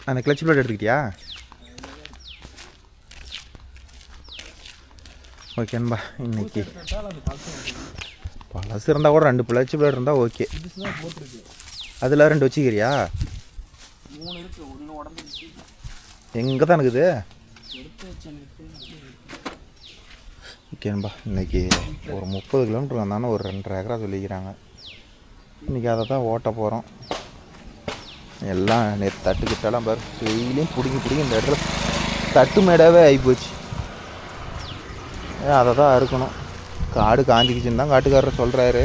அந்த clutch plate எடுத்துக்கிட்டியா? ஓகேன்பா. இன்னைக்கு பழசு இருந்தால் கூட 2 கிளட்ச் பிளேட் இருந்தால் ஓகே. அதில் 2 வச்சுக்கிறியா? எங்கே தான் இருக்குது? ஓகேன்பா. இன்றைக்கி ஒரு 30 கிலோமீட்டர் வந்தானே ஒரு 2.5 ஏக்கரா சொல்லிக்கிறாங்க. இன்றைக்கி அதை தான் ஓட்ட போகிறோம். எல்லாம் நேற்று தட்டுக்கிட்டெல்லாம் பாரு, டெய்லியும் பிடிங்கி இந்த இடத்துல தட்டு மேடாகவே ஆகிப்போச்சு. அதை தான் அறுக்கணும். காடு காஞ்சிக்கிச்சுன்னு தான் காட்டுக்காரர் சொல்கிறாரு.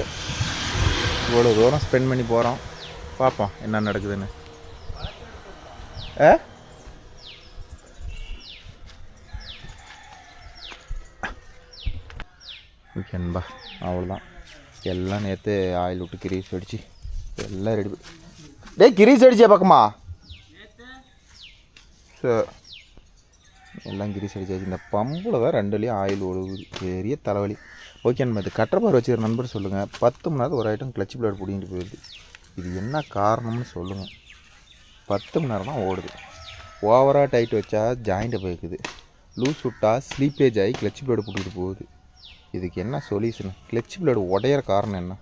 இவ்வளோ தூரம் ஸ்பெண்ட் பண்ணி போகிறோம். பார்ப்போம் என்ன நடக்குதுன்னு. ஓகேன்பா. அவ்வளோதான். எல்லாம் நேற்று ஆயில் விட்டு கிரீஸ் அடிச்சு எல்லாம் ரெடி. டேய் கிரீஸ் அடிச்சே பக்கமா சார் எல்லாம் கிரீஸ் அடிச்சாச்சு. இந்த பம்பில் தான் 2லேயும் ஆயில் ஒழுகுது. பெரிய தலைவலி. ஓகேன்பா. இது கட்டப்பார் வச்சுக்கிற நண்பர் சொல்லுங்கள். 10 மணி நேரத்துக்கு ஒரு ஐட்டம் கிளட்ச் பிளேட் பிடிங்கிட்டு போயிடுது. இது என்ன காரணம்னு சொல்லுங்கள். 10 மணி நேரம் தான் ஓடுது. ஓவராக டைட் வச்சா ஜாயிண்ட்டை போய்க்குது. லூஸ் விட்டால் ஸ்லீப்பேஜ் ஆகி கிளட்ச் பிளேடு பிடிக்கிட்டு போகுது. இதுக்கு என்ன சொல்யூஷன்? கிளட்ச் பிளேடு உடையிற காரணம் என்ன?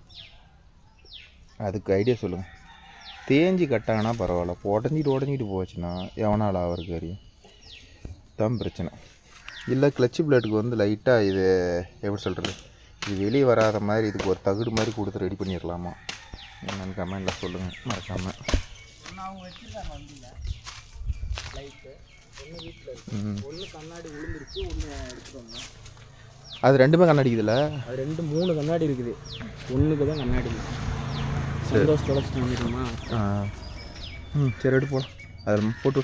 அதுக்கு ஐடியா சொல்லுங்கள். தேஞ்சி கட்டாங்கன்னா பரவாயில்ல, உடஞ்சிட்டு போச்சுன்னா எவனால் அவருக்கு அறியும் தான் பிரச்சனை. இல்லை கிளட்ச் பிளேட்டுக்கு வந்து லைட்டாக இது எப்படி சொல்கிறது, இது வெளியே வராத மாதிரி இதுக்கு ஒரு தகுடு மாதிரி கொடுத்து ரெடி பண்ணிடலாமா என்னென்னு கமெண்டில் சொல்லுங்கள் மறக்காமல். அது 2மே கண்ணாடி இருக்குதுல்ல? அது 3 கண்ணாடி இருக்குது. ஒன்றுக்கு தான் கண்ணாடி சந்தோஷத்தோட வந்துடுமா? சரி எடுத்து போகலாம். அதில் போட்டு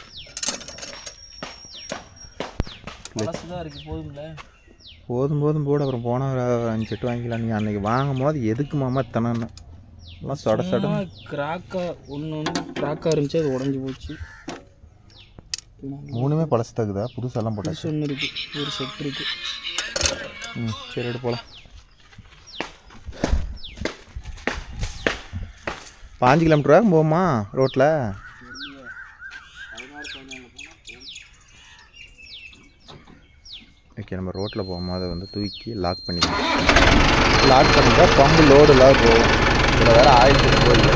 தான் இருக்குது. போதும் போடு. அப்புறம் போனால் 5 செட்டு வாங்கிக்கலாம். நீ அன்றைக்கி வாங்கும் போது எதுக்கு மாமா தனன்னு எல்லாம் சொட கிராக்காக ஒன்று கிராக்காக இருந்துச்சு, அது உடஞ்சி போச்சு. 3மே பழசு தகுதா? புதுசெல்லாம் போட்டாச்சு. ஒன்று இருக்குது, ஒரு செட் இருக்குது. சரி எடுத்து போகலாம். 5 கிலோமீட்டரா போகுமா ரோட்டில்? ஓகே. நம்ம ரோட்டில் போகும்போது அதை வந்து தூக்கி லாக் பண்ணிக்கலாம். லாக் பண்ணிட்டா பம்பு லோடுலாம் போகும். இதில் வேறு ஆயில் போய்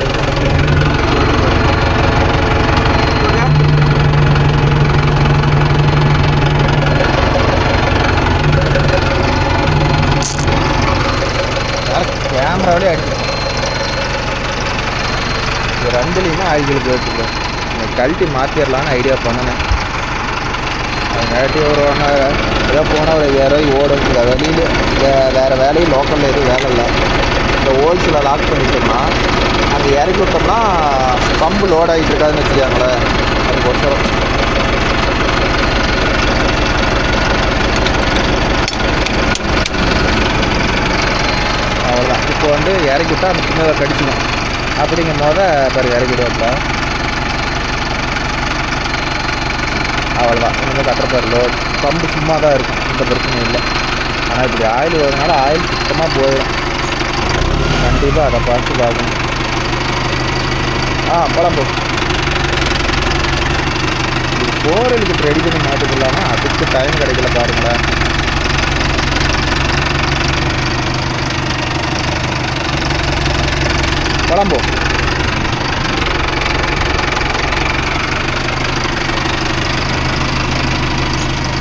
கேமராவிலே அடிச்சு 2லேயுமே ஆயில்களுக்கு வச்சுருக்கோம். கழட்டி மாற்றிடலான்னு ஐடியா பண்ணினேன். அது நேரட்டி ஒரு ஏதோ போனால் ஒரு 20 ஓடுங்க. வெளியில் வேறு வேலையும் லோக்கலில் எதுவும் வேலை இல்லை. இந்த ஹோல்ஸில் லாக் பண்ணிட்டோம்னா அங்கே இறக்கி விட்டோம்னா பம்பு லோட் ஆகிட்டு இருக்காதுன்னு வச்சுக்காங்களேன். அதுக்கொசரம் அவ்வளோதான். இப்போ வந்து இறக்கி விட்டால் அந்த சின்னதாக கடிச்சிடும். அப்படிங்கும் போது பாரு இறக்கி விடுவாப்பா. அவ்வளோதான். இன்னும் கட்டுறப்பாரு லோட் பம்பு சும்மா தான் இருக்கும், எந்த பிரச்சனையும் இல்லை. ஆனால் இப்படி ஆயில் வருதுனால ஆயில் சுத்தமாக போயிடும். கண்டிப்பாக அதை பார்த்து பார்க்கணும். பழம் போ. இது 4 ஹெலிகாப்டர் ரெடி பண்ணி மாட்டுக்கலாமா? அதுக்கு டைம் கிடைக்கல பாருங்களேன். பழம் போ.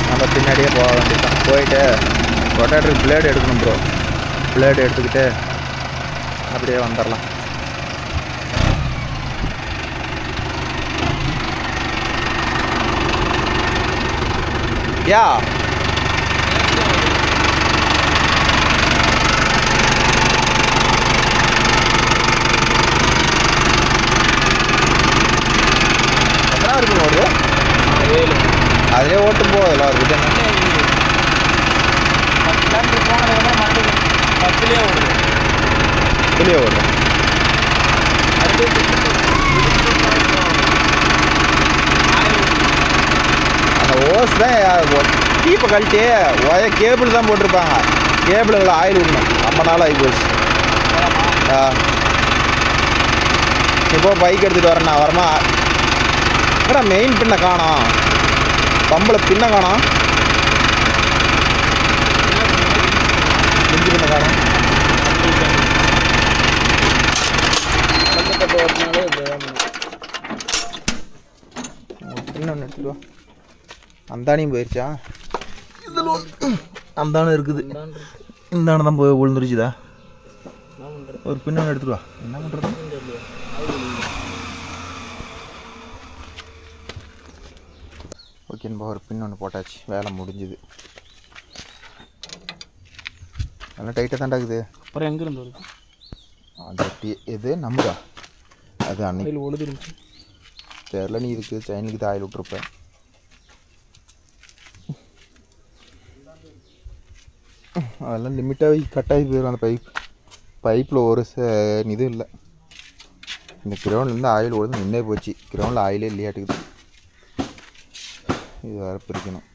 நம்ம பின்னாடியே போக வேண்டியதான். போயிட்டு ரொட்டேட்டருக்கு பிளேடு எடுக்கணும் ப்ரோ. பிளேடு எடுத்துக்கிட்டு அப்படியே வந்துடலாம். யா எத்தனை இருக்குங்க ஒரு 7 அதிலே ஓட்டும் போதில்ல ஒரு விட்டு 10 கிலோமீட்டர் போனதுக்கப்புறம் மறுபடியும் 10லேயே ஓடுது. இதுலேயே ஓடும். அந்த ஓஸ் தான் டீப்பை கழட்டி கேபிள் தான் போட்டிருப்பாங்க. கேபிளில் ஆயில் விடணும். ரொம்ப நாள் ஆகி போச்சு. இப்போ பைக் எடுத்துகிட்டு வரேண்ணா வரமா எங்கடா மெயின் பின்ன காணோம், பம்பில் பின்ன காணோம், இஞ்சி பின்ன காணோம். பின்ன ஒன்று எடுத்துட்டு வா. அந்தானியும் போயிடுச்சா? இதில் அந்தானம் இருக்குது, இந்தானம் தான் போய் விழுந்துருச்சுதா. ஒரு பின்ன ஒன்று எடுத்துட்டு வா. என்ன பண்ணுறது? ஓகேன்பா, ஒரு பின் ஒன்று போட்டாச்சு, வேலை முடிஞ்சுது. நல்லா டைட்டாக தாண்டாக்குது. அப்புறம் எங்கேருந்து வருது அந்த எது நம்புதா? அது அன்னைக்கு ஒழுதுருந்துச்சு தெரில. நீ இதுக்கு செயினுக்கு ஆயில் விட்ருப்பேன். அதெல்லாம் லிமிட்டாகி கட்டாகி போயிடும். அந்த பைப்பில் ஒரு இது இல்லை. இந்த கிரவுண்ட்லேருந்து ஆயில் ஓடுது நின்னே போச்சு. கிரவுண்டில் ஆயிலே இல்லையாட்டுக்குது. இது வேறு பிரிக்கணும்.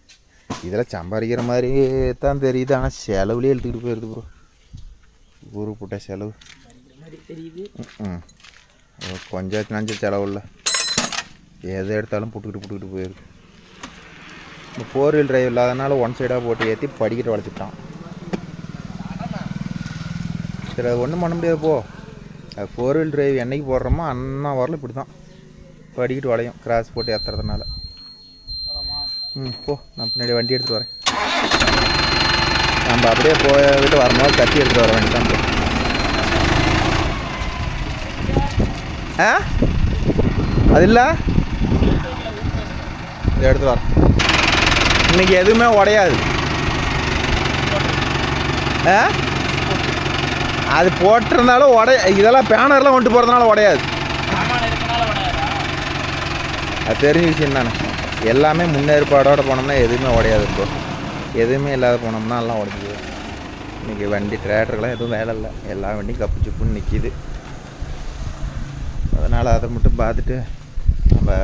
இதெல்லாம் சம்பாதிக்கிற மாதிரி தான் தெரியுது, ஆனால் செலவுலேயே எடுத்துக்கிட்டு போயிடுது ப்ரோ. ஊருக்கு போட்ட செலவு தெரியுது. கொஞ்சம் நஞ்ச செலவு இல்லை, எதை எடுத்தாலும் புட்டுக்கிட்டு போயிடுது. இந்த 4 வீல் டிரைவ் இல்லாதனால ஒன் சைடாக போட்டு ஏற்றி படிக்கிட்டு வளைச்சிட்டான். சரி, அது ஒன்றும் பண்ண முடியாது. போ, அது 4 வீல் டிரைவ் என்றைக்கு போடுறோமோ அண்ணா வரல இப்படி தான் படிக்கிட்டு வளையும், கிராஸ் போட்டு ஏற்றுறதுனால. போ, நான் பின்னாடி வண்டி எடுத்துகிட்டு வரேன். நம்ம அப்படியே போயிட்டு வரும்போது கத்தி எடுத்துகிட்டு வர வேண்டியதான். அது இல்லை, இதை எடுத்து வர. இன்னைக்கு எதுவுமே உடையாது. அது போட்டிருந்தாலும் இதெல்லாம் பேனர்லாம் கொண்டு போகிறதுனால உடையாது. அது தெரிஞ்ச விஷயம் தானே. எல்லாமே முன்னேற்பாடோடு போனோம்னா எதுவுமே உடையாது ப்ரோ. எதுவுமே இல்லாத போனோம்னா எல்லாம் உடஞ்சிது. இன்றைக்கி வண்டி டிராக்டருக்கெல்லாம் எதுவும் வேலை இல்லை, எல்லா வண்டியும் கப்பு சுப்புன்னு நிற்கிது. அதனால் அதை மட்டும் பார்த்துட்டு நம்ம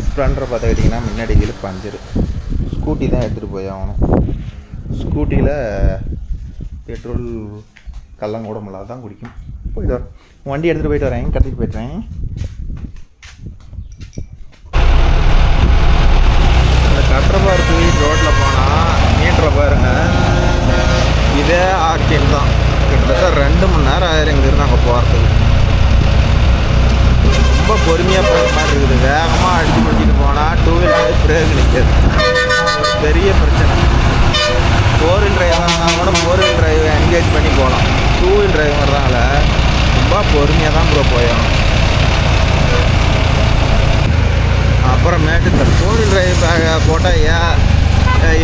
ஸ்ப்ளெண்டரை பார்த்துக்கிட்டிங்கன்னா முன்னாடி கீழே பஞ்சரு. ஸ்கூட்டி தான் எடுத்துகிட்டு போய் ஆகணும். ஸ்கூட்டியில் பெட்ரோல் கல்லங்கூடமில்லாத தான் குடிக்கும். போயிட்டு வரேன், வண்டி எடுத்துகிட்டு போயிட்டு வரேன், கடத்திட்டு போய்ட்டுறேன். கட்டரபார் போய் ரோட்டில் போனால் மீட்டரை பாருங்க, இதே ஆர்டிஎம் தான். கிட்டத்தட்ட 2 மணி நேரம் ஆயிரம் இங்கேருந்து அங்கே போகிறதுக்கு. ரொம்ப பொறுமையாக போகிற மாதிரி இருக்குது. வேகமாக அடித்து முடிச்சுட்டு போனால் 2 வீலர் பிரேக் நிற்காது. பெரிய பிரச்சனை. 4 வீல் டிரைவ் இருந்தால் கூட 4 வீல் டிரைவ் என்கேஜ் பண்ணி போகலாம். 2 வீல் டிரைவ் வர்றதுனால ரொம்ப பொறுமையாக தான் ப்ரோ போயிடும். அப்புறமேட்டு இந்த 4 வீல் டிரைவ் போட்டால்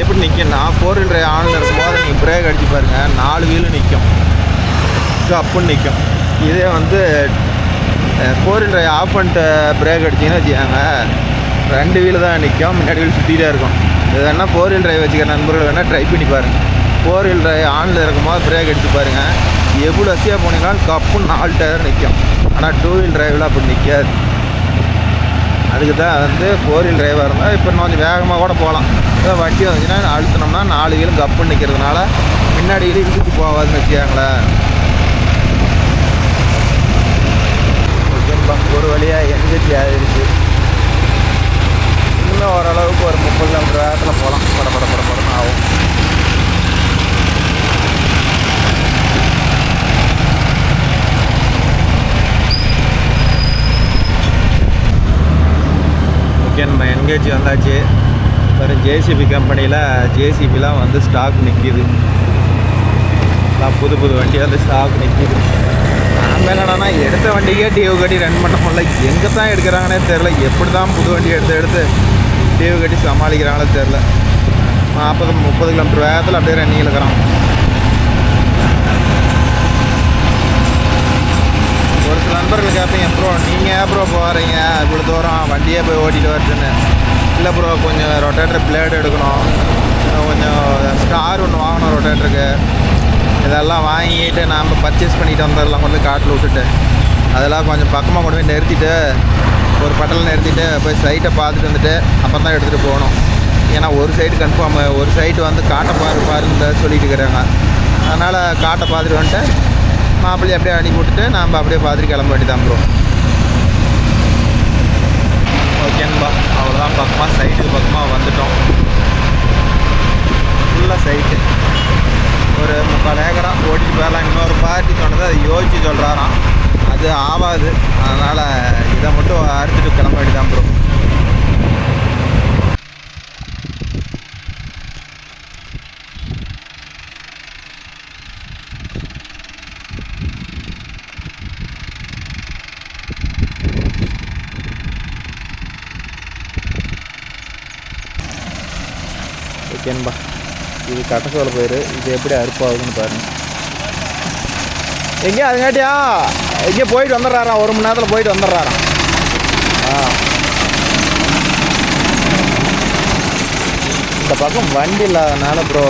எப்படி நிற்கும்னா, 4 வீல் டிரைவ் ஆனில் இருக்கும்போது நீங்கள் பிரேக் அடித்து பாருங்கள், 4 வீலும் நிற்கும், அப்புன்னு நிற்கும். இதே வந்து 4 வீல் டிரைவ் ஆஃப் பண்ணிட்டு பிரேக் அடிச்சிங்கன்னா வச்சுக்காங்க, 2 வீலு தான் நிற்கும், முன்னாடி வீல் சுற்றிட்டே இருக்கும். இது வேணால் 4 வீல் டிரைவ் வச்சுக்கிற நண்பர்கள் வேணால் ட்ரை பண்ணி பாருங்கள். 4 வீல் டிரைவ் ஆனில் இருக்கும்போது பிரேக் அடித்து பாருங்கள், எவ்வளோ வசதியாக போனீங்கன்னாலும் கப்புன்னு 4 டயர் நிற்கும். ஆனால் 2 வீல் டிரைவில் அப்படி நிற்காது. அதுக்கு தான் வந்து 4 வீல் டிரைவாக இருந்தால் இப்போ கொஞ்சம் வேகமாக கூட போகலாம். வண்டி வந்துச்சுன்னா அழுத்தினோம்னா 4 வீலும் கப்புன்னு நிற்கிறதுனால பின்னாடி இழுத்துட்டு போகாதுன்னு வச்சுக்காங்களேன். ஓகேப்பா, ஒரு வழியாக என்கேஜ் ஆகிடுச்சு. இன்னும் ஓரளவுக்கு ஒரு 30 கிலோமீட்டர் வேகத்தில் போகலாம். படப்படன்னு ஆகும். நம்ம என்கேஜ் வந்தாச்சு. வெறும் ஜேசிபி கம்பெனியில் ஜேசிபிலாம் வந்து ஸ்டாக் நிற்கிது. புது வண்டி வந்து ஸ்டாக் நிற்கிது. நம்ம என்னடானா எடுத்த வண்டிக்கே டியூ கட்டி ரன் பண்ண முடியல. எங்கே தான் எடுக்கிறாங்கன்னே தெரில. எப்படி தான் புது வண்டி எடுத்து டியூ கட்டி சமாளிக்கிறாங்களே தெரில. 40-30 கிலோமீட்டர் வேகத்தில் அப்படியே ரன்னிங் இருக்கிறோம். ஒரு சில நண்பர்கள் கேட்பீங்க, ப்ரோ நீங்கள் ப்ரோ போகிறீங்க இவ்வளோ தூரம் வண்டியே போய் ஓட்டிகிட்டு வருதுன்னு. இல்லை ப்ரோ, கொஞ்சம் ரொட்டேட்டர் பிளேடு எடுக்கணும், கொஞ்சம் ஸ்டார் ஒன்று வாங்கணும் ரொட்டேட்டருக்கு. இதெல்லாம் வாங்கிட்டு நாம் பர்ச்சேஸ் பண்ணிட்டு வந்துடலாம், கொண்டு காட்டில் விட்டுட்டு. அதெல்லாம் கொஞ்சம் பக்கமாக கொண்டு போய் நிறுத்திட்டு, ஒரு பட்டலில் நிறுத்திட்டு போய் சைட்டை பார்த்துட்டு வந்துட்டு அப்புறம் தான் எடுத்துகிட்டு போகணும். ஏன்னா ஒரு சைடு கன்ஃபார்ம், ஒரு சைட்டு வந்து காட்டை பாருன்னு சொல்லிட்டு இருக்கிறாங்க. அதனால் காட்டை பார்த்துட்டு வந்துட்டு மாப்பிள்ளை அப்படியே அனுப்பி விட்டுட்டு நாம் அப்படியே பார்த்துட்டு கிளம்ப வேண்டியதான் ப்ரோ. ஓகேன்பா, அவ்வளோதான். பக்கமாக சைட்டுக்கு பக்கமாக வந்துட்டோம். ஃபுல்லாக சைட்டு ஒரு 3/4 ஏக்கரா ஓட்டிட்டு போயிடலாம். இன்னொரு பார்ட்டி சொன்னது அதை யோசிச்சு சொல்கிறாராம், அது ஆகாது. அதனால் இதை மட்டும் அறுத்துட்டு கிளம்ப வேண்டியதான் ப்ரோ. ஓகேன்பா, இது கட்டசோலை பயிர். இது எப்படி அறுப்பாகுதுன்னு பாருங்க. எங்கேயா அதுங்காட்டியா எங்கேயோ போயிட்டு வந்துடுறாராம், 1 மணி நேரத்தில் போயிட்டு வந்துடுறாராம். இந்த பக்கம் வண்டி இல்லாதனால ப்ரோ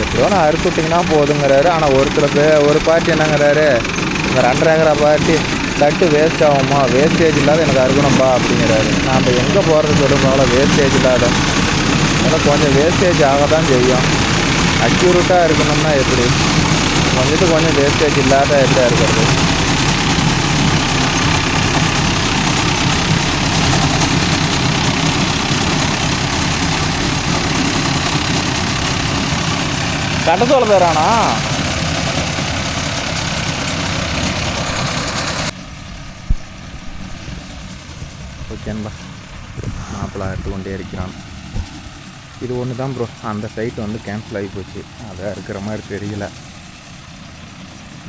எப்படியோ நான் அறுத்து விட்டிங்கன்னா போதுங்கிறாரு. ஆனால் ஒரு பார்ட்டி என்னங்கிறாரு, இந்த 2.5 ஏக்கரா பார்ட்டி தட்டு வேஸ்ட் ஆகுமா, வேஸ்டேஜ் இல்லாத எனக்கு அறுக்கணும்பா அப்படிங்கிறாரு. நாம் எங்கே போகிறது சொல்லுங்களா, வேஸ்டேஜ் இல்லாத. அதனால் கொஞ்சம் வேஸ்டேஜ் ஆக தான் செய்யும். அக்யூரேட்டாக இருக்கணும்னா எப்படி, கொஞ்சம் வேஸ்டேஜ் இல்லாத எப்படியா இருக்கிறது. கட்டசோலை பேரானா ஓகேன்பா, மாப்பிள்ளை எடுத்து கொண்டே இருக்கிறான். இது ஒன்று தான் ப்ரோ, அந்த சைட் வந்து கேன்சல் ஆகி போச்சு. அதை இருக்கிற மாதிரி தெரியல.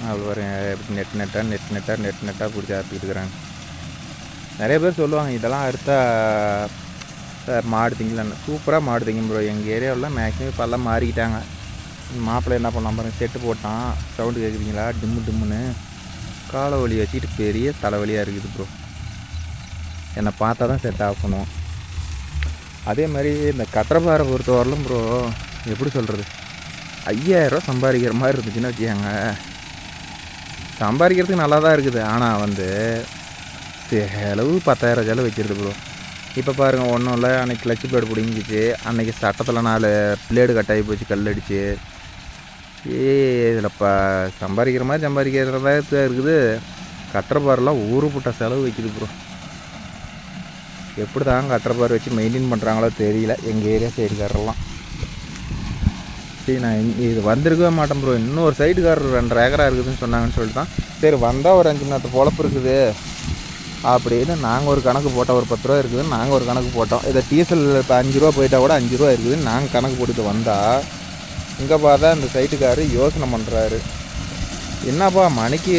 அவ்வளோ ஒரு நெட் நெட்டாக பிடிச்சி அறுத்துக்கிட்டு இருக்கிறாங்க. நிறைய பேர் சொல்லுவாங்க இதெல்லாம் அறுத்தா மாடு திங்கலன்னு. சூப்பராக மாடு திங்கும் ப்ரோ. எங்கள் ஏரியாவில் மேக்ஸிமம் இப்போல்லாம் மாறிக்கிட்டாங்க. மாப்பிள்ளை என்ன பண்ணலாம் பாருங்கள், செட்டு போட்டான். சவுண்டு கேட்குறீங்களா, டிம்முன்னு காலை வலி வச்சுக்கிட்டு பெரிய தலைவலியாக இருக்குது ப்ரோ. என்னை பார்த்தா தான் செட் ஆகணும். அதே மாதிரி இந்த கட்டரப்பாறை பொறுத்தவரையிலும் ப்ரோ எப்படி சொல்கிறது, 5000 ரூபா சம்பாதிக்கிற மாதிரி இருந்துச்சுன்னு வச்சுக்கோங்க. சம்பாதிக்கிறதுக்கு நல்லா தான் இருக்குது. ஆனால் வந்து செலவு 10,000 செலவு வச்சிருது ப்ரோ. இப்போ பாருங்கள், ஒன்றும் இல்லை, அன்றைக்கி கிளச்சு பிளேடு பிடிங்கிச்சு. அன்றைக்கி சட்டத்தில் 4 பிளேடு கட்டாகி போச்சு, கல் அடிச்சு. இதில் சம்பாதிக்கிற மாதிரி சம்பாதிக்கிறதா இருக்குது. கட்டரப்பாறைலாம் ஊருப்பட்ட செலவு வைக்குது ப்ரோ. எப்படி தான் கட்டரப்பாறை வச்சு மெயின்டைன் பண்ணுறாங்களோ தெரியல எங்கள் ஏரியா சைடுக்காரெல்லாம். சரி, நான் இது வந்திருக்கவே மாட்டேன் ப்ரோ. இன்னொரு சைடுக்காரர் 2.5 ஏக்கரா இருக்குதுன்னு சொன்னாங்கன்னு சொல்லிட்டு தான் சரி வந்தால் ஒரு 5 மணி நேரத்து பொழப்பு இருக்குது அப்படின்னு நாங்கள் ஒரு கணக்கு போட்டோம். ஒரு 10 ரூபா இருக்குதுன்னு நாங்கள் ஒரு கணக்கு போட்டோம். இதை டீசல் இப்போ 5 ரூபா போயிட்டா கூட 5 ரூபா இருக்குதுன்னு நாங்கள் கணக்கு போட்டுட்டு வந்தால் இங்கே பார்த்தா இந்த சைட்டுக்காரர் யோசனை பண்ணுறாரு. என்னப்பா மணிக்கு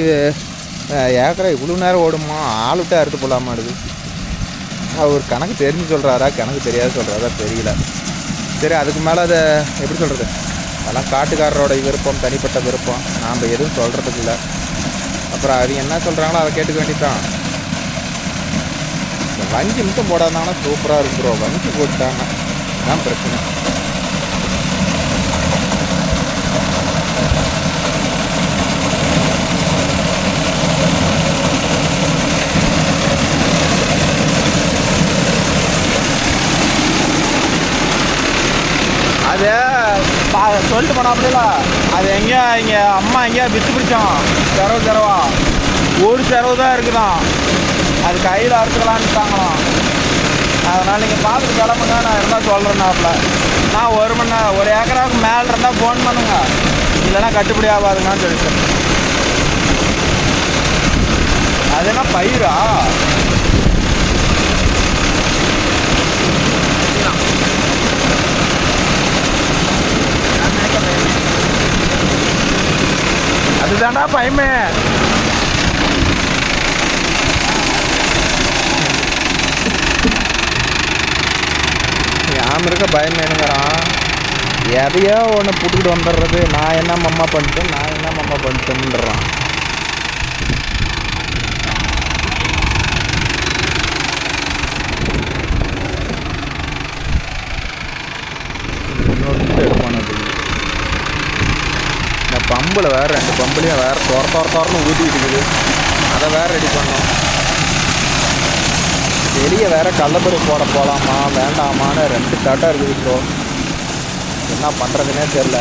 ஏக்கரா இவ்வளோ நேரம் ஓடுமா, ஆள் விட்டு அறுத்து போடலாமாடுது. அவர் கணக்கு தெரிஞ்சு சொல்கிறாரா, கணக்கு தெரியாது சொல்கிறாரா தெரியல. சரி, அதுக்கு மேலே அதை எப்படி சொல்கிறது, அதெல்லாம் காட்டுக்காரரோட விருப்பம், தனிப்பட்ட விருப்பம். நாம் எதுவும் சொல்கிறதுக்கு இல்லை. அப்புறம் அது என்ன சொல்கிறாங்களோ அதை கேட்டுக்க வேண்டியதான். இந்த வஞ்சி மட்டும் போடாதாங்கன்னா சூப்பராக இருக்கும் ப்ரோ. வஞ்சி போட்டாங்க தான் பிரச்சனை. அது சொல்லிட்டு போனா அப்படில அது எங்கேயா இங்கே அம்மா எங்கேயா விற்று பிடிச்சோம். செரவா ஒரு செரவு தான் இருக்குதான். அது கையில் அறுத்துக்கலான்ட்டாங்களாம். அதனால் நீங்கள் பார்த்துட்டு கிளம்புங்க, நான் இருந்தால் சொல்கிறேன்னாப்புல. நான் 1 ஏக்கராவுக்கு மேலே இருந்தால் ஃபோன் பண்ணுங்க, இல்லைன்னா கட்டுப்படி ஆகாதுங்கன்னு சொல்லிட்டு. அது என்ன பயிரா? அதுதான்டா பயமே. யாம் இருக்க பயமேனுங்கிறான். எதையோ ஒன்று புட்டுக்கிட்டு வந்துடுறது. நான் என்ன மம்மா பண்ணிட்டேன்றான். இந்த பம்பில் வேறு 2 பம்புலையும் வேறு தோரன்னு ஊற்றிக்கிட்டு இருக்குது. அதை வேறு ரெடி பண்ணோம். வெளியே வேறு கள்ளப்பரு போகலாமா வேண்டாமான்னு 2 தாட்டாக இருக்குது ப்ரோ. என்ன பண்ணுறதுனே தெரில.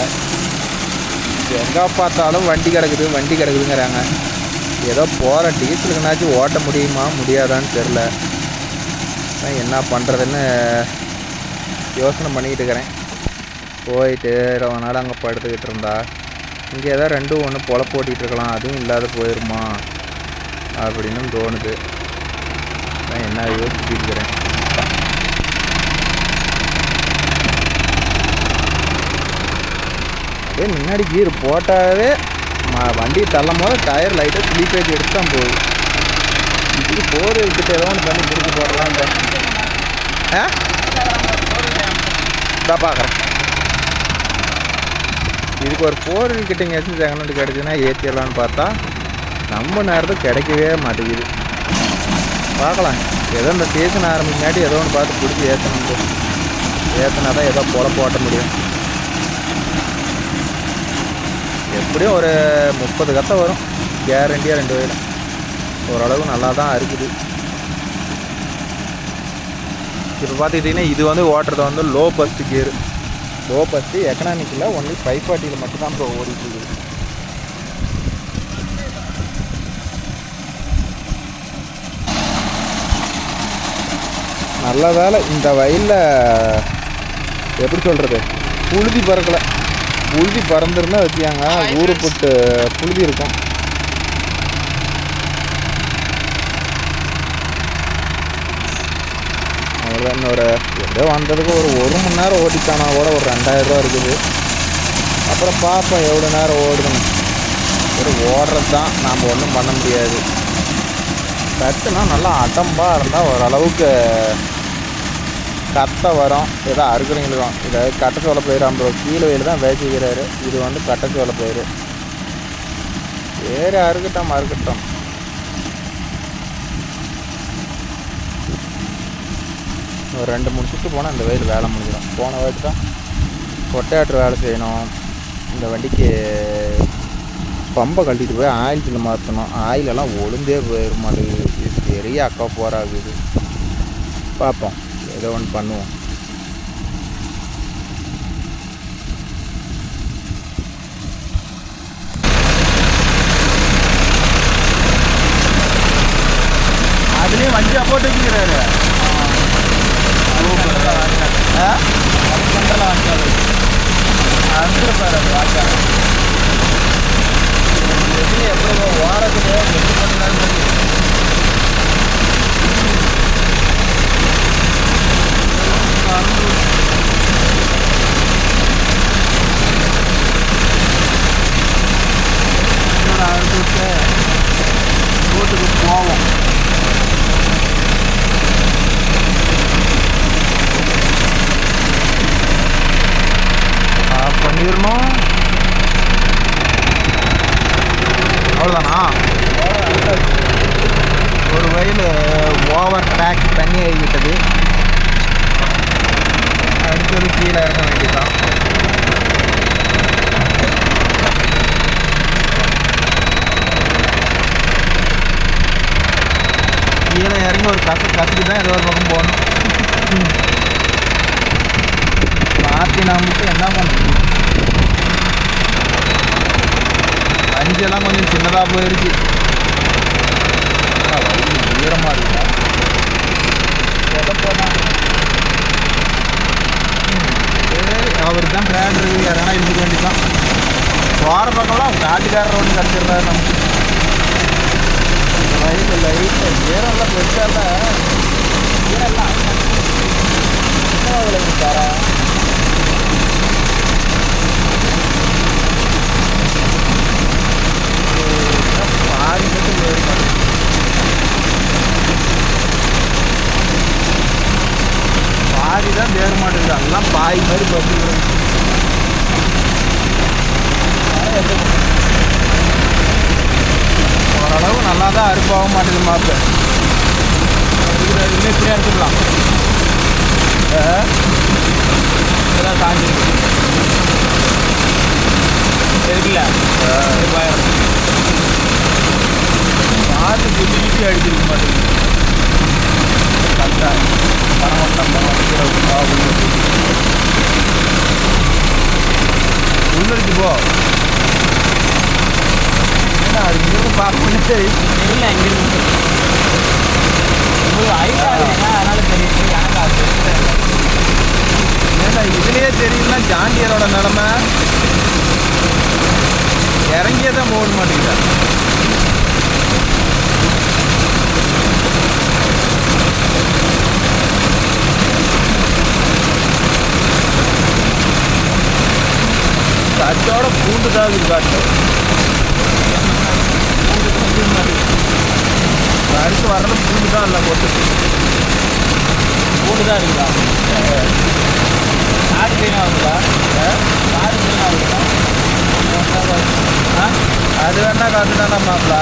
எங்கே பார்த்தாலும் வண்டி கிடக்குதுங்கிறாங்க. ஏதோ போகிற டீசலுக்குனாச்சும் ஓட்ட முடியுமா முடியாதான்னு தெரில. என்ன பண்ணுறதுன்னு யோசனை பண்ணிக்கிட்டு இருக்கிறேன். போயிட்டு ரொம்ப நாள் அங்கே படுத்துக்கிட்டு இருந்தா இங்கே ஏதாவது ரெண்டும் ஒன்று பொழப்பு ஓட்டிகிட்டு இருக்கலாம், அதுவும் இல்லாத போயிடுமா அப்படின்னு தோணுது. நான் என்ன யோசிச்சுட்டு இருக்கிறேன். அதே முன்னாடி கீர் போட்டாவே வண்டி தள்ளும் போது டயர் லைட்டாக ஸ்லீப்பேஜ் எடுத்து தான் போகுது. இது போர் கிட்ட ஏதோ ஒன்று பண்ணி பிடிச்சி போடலாம். இதான் பார்க்குறேன். இதுக்கு ஒரு 4 wheel கிட்ட எங்கேயாச்சும் செகண்ட் ஹேண்ட் கிடச்சுன்னா ஏற்றிடலான்னு பார்த்தா நம்ம நேரத்துக்கு கிடைக்கவே மாட்டேங்குது. பார்க்கலாம், ஏதோ இந்த சீசன் ஆரம்பிக்காட்டி ஏதோ ஒன்று பார்த்து பிடிச்சி ஏற்றணும். ஏற்றினா தான் ஏதோ பொழப்பு ஓட்ட முடியும். எப்படியும் ஒரு 30 கத்தை வரும் கேரண்டியாக 2 வயலில். ஓரளவு நல்லா தான் இருக்குது. இப்போ பார்த்துக்கிட்டிங்கன்னா இது வந்து ஓட்டுறது வந்து low first gear. Low first எக்கனாமிக்கில் ஒன்லி 540 மட்டும்தான் இப்போ ஓடிட்டு இருக்குது. நல்ல வேலை இந்த வயலில் எப்படி சொல்கிறது, புழுதி பறக்கலை. புழுதி பறந்துருந்தா வச்சுக்காங்க ஊருப்பட்டு புழுதி இருக்கும். அவ்வளோதான். இன்னொரு எப்படியோ வந்ததுக்கு ஒரு மணி நேரம் ஓட்டிக்கானா கூட ஒரு 2000 ரூபா இருக்குது. அப்புறம் பார்ப்போம் எவ்வளோ நேரம் ஓடுதுன்னு. ஒரு ஓடுறது தான், நாம் ஒன்றும் பண்ண முடியாது. கட்டுனா நல்லா அடம்பாக இருந்தால் ஓரளவுக்கு கட்டை வரும். ஏதோ அறுக்கிறவங்களுக்கும் இதை கட்டை சோள பயிர் 50 கீழே வயல் தான் வேச்சிக்கிறாரு. இது வந்து கட்டை சோள பயிர். வேறு அறுக்கட்டும். ஒரு 2-3 சுற்று போனால் இந்த வயல் வேலை முடிஞ்சிடும். போன வயது தான் கொட்டையாற்று வேலை செய்யணும். இந்த வண்டிக்கு பம்பை கழட்டிட்டு போய் ஆயில் சின்ன மாற்றணும். ஆயிலெல்லாம் ஒழுந்தே போயிட மாட்டேங்குது. இது பெரிய அக்கா போராகுது. பார்ப்போம், ஏதோ ஒன்று பண்ணுவோம். அதுலேயும் வண்டி போட்டு வச்சுக்கிறாரு. எப்படி வாரத்துக்கு எப்படி பண்ணாலும் ரோட்டுக்கு போவோம். பண்ணிடணும். அவ்வளோதானா? ஒரு வயல் ஓவர் ட்ராக் தண்ணி ஆகிவிட்டது. அடுத்தது கீழே இறங்க வேண்டியதான். கீழே இறங்கி ஒரு கசக்கு தான் ஏதோ ஒரு பக்கம் போகணும். மாற்றி நான் மட்டும் என்ன பண்ணுறது? அஞ்செல்லாம் கொஞ்சம் சின்னதாக போயிடுச்சு. ஈரமாக இருக்குதா போனால் அவருக்கு தான் ட்ராக்டர் இருக்குது. யாரா இருந்துக்க வேண்டியதான். போகிற பக்கம்லாம் காட்டுக்காரர் ஒன்று கிடச்சிடுறாரு நமக்கு. வயலில் லைட்டாக ஈரம்லாம் பெருசால ஈரெல்லாம் தரா பாதி மட்டும் வேறு பாதி தான் வேற மாட்டேங்குது. அதெல்லாம் பாய் மாதிரி பசுக்கிறோம். ஓரளவு நல்லா தான் அறுப்பாக மாட்டேங்குது. மாப்ப இன்னும் இப்படியே அறுத்துக்கலாம். இதெல்லாம் காஞ்சிருக்கு இருக்குல்ல. பார்த்து குட்டி குட்டி அடிச்சிருக்க மாட்டேங்குது. கரெக்டாக உள்ளடிச்சு போ. ஏன்னா அது இங்கிருந்து பார்க்கணும். சரி இல்லை, இங்கிருந்து உங்களுக்கு ஹைட்டாக இருக்குங்க, அதனால தெரியும். கண்ணிலே தெரியலன்னா ஜாண்டியரோட நிலமை இறங்கியே தான் போக மாட்டேங்குது. காற்றோட பூண்டு தான் இருக்குது. காற்று அடுத்து வர்றது பூண்டு தான் இல்லை போட்டு பூண்டு தான் இருக்குதா? காடு க்ளீன் ஆகுதா? காடு க்ளீன் ஆகுதா? அது வேணா காற்று தானே மாப்பிள.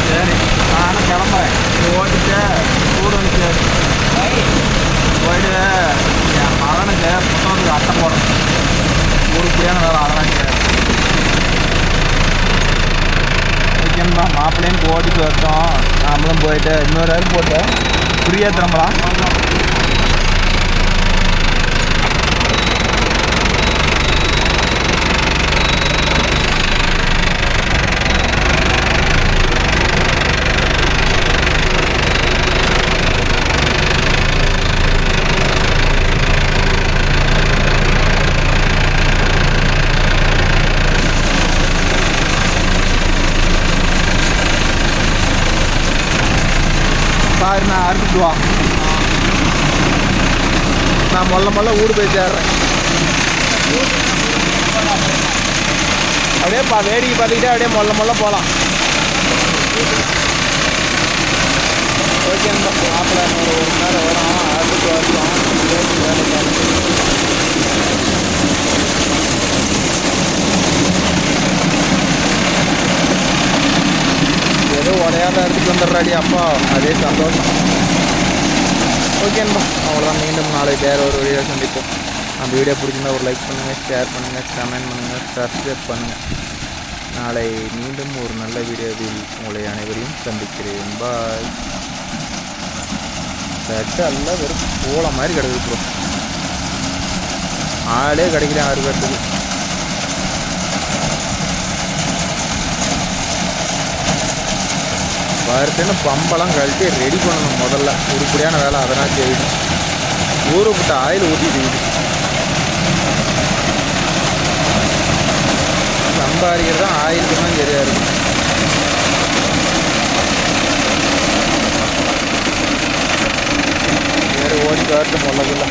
சரி நானும் கிளம்புறேன். ஓடிட்டு கூட வந்துச்சு போயிட்டு என் மகனுக்கு புத்தகத்துக்கு அட்டை போடணும். உருப்படியான வேலை அதெல்லாம் ஓகேங்களா. மாப்பிள்ளையும் ஓடிட்டு வரட்டும், நாமளும் போயிட்டு இன்னொரு ஆள் போட்டு ஃப்ரீயாக திரும்பலாம். பாரு நான் அறுத்துட்டு வா. நான் மொல்ல ஊடு போய் சேர்றேன். அப்படியே வேடிக்கை பார்த்துக்கிட்டே அப்படியே மொல்ல போகலாம். ஓகே அந்த மாப்பிள்ளை ஒரு மணி நேரம் வரும். அறுத்துட்டு வரலாம். ஏதோ உடையாத எடுத்துட்டு வந்துடுறாடி அப்பா, அதே சந்தோஷம். ஓகேன்பா, அவ்வளோதான். மீண்டும் நாளை வேறு ஒரு வீடியோ சந்திப்போம். அந்த வீடியோ பிடிச்சிருந்தா ஒரு லைக் பண்ணுங்கள், ஷேர் பண்ணுங்கள், கமெண்ட் பண்ணுங்கள், சப்ஸ்கிரைப் பண்ணுங்கள். நாளை மீண்டும் ஒரு நல்ல வீடியோவில் உங்களை அனைவரையும் சந்திக்கிறேன். பாய். தட்டு எல்லாம் வெறும் போல மாதிரி கிடக்குது ப்ரோ. ஆளே கிடைக்கல ஆறு கட்டுக்கு. வறுத்துன்னு பம்பெல்லாம் கழட்டி ரெடி பண்ணணும். முதல்ல உருப்படியான வேலை அதனால் செய்யணும். ஊறுப்பட்ட ஆயில் ஊற்றிட்டு சம்பாதிக்கிறது தான் ஆயிலுக்கு தான் சரியாக இருக்கும். வேறு ஓடி காட்டு மொல்லதில்லை.